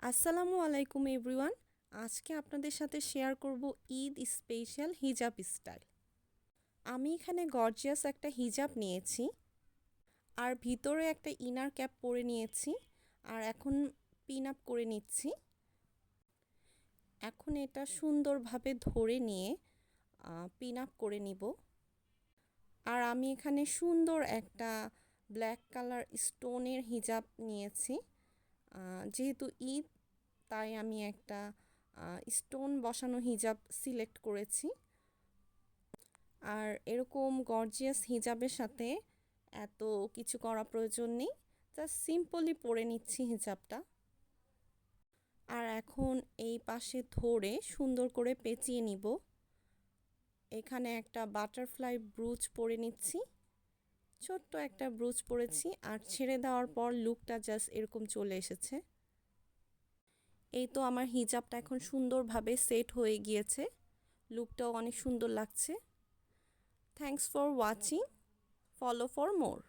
আসসালামু আলাইকুম এভরিওয়ান। আজকে আপনাদের সাথে শেয়ার করব ঈদ স্পেশাল হিজাব স্টাইল। আমি এখানে গর্জিয়াস একটা হিজাব নিয়েছি আর ভিতরে একটা ইনার ক্যাপ পরে নিয়েছি আর এখন পিন আপ করে নিচ্ছি। এখন এটা সুন্দরভাবে ধরে নিয়ে পিন আপ করে নিব। আর আমি এখানে সুন্দর একটা ব্ল্যাক কালার স্টোনের হিজাব নিয়েছি। যেহেতু ঈদ তাই আমি একটা স্টোন বসানো হিজাব সিলেক্ট করেছি। আর এরকম গর্জিয়াস হিজাবের সাথে এত কিছু করা প্রয়োজন নেই, জাস্ট সিম্পলি পরে নিচ্ছি হিজাবটা। আর এখন এই পাশে ধরে সুন্দর করে পেঁচিয়ে নিব। এখানে একটা বাটারফ্লাই ব্রুচ পরে নিচ্ছি, ছোট্ট একটা ব্রুচ পরেছি আর ছেড়ে দেওয়ার পর লুকটা জাস্ট এরকম চলে এসেছে। এই তো আমার হিজাবটা এখন সুন্দরভাবে সেট হয়ে গিয়েছে, লুকটাও অনেক সুন্দর লাগছে। Thanks for watching, follow for more.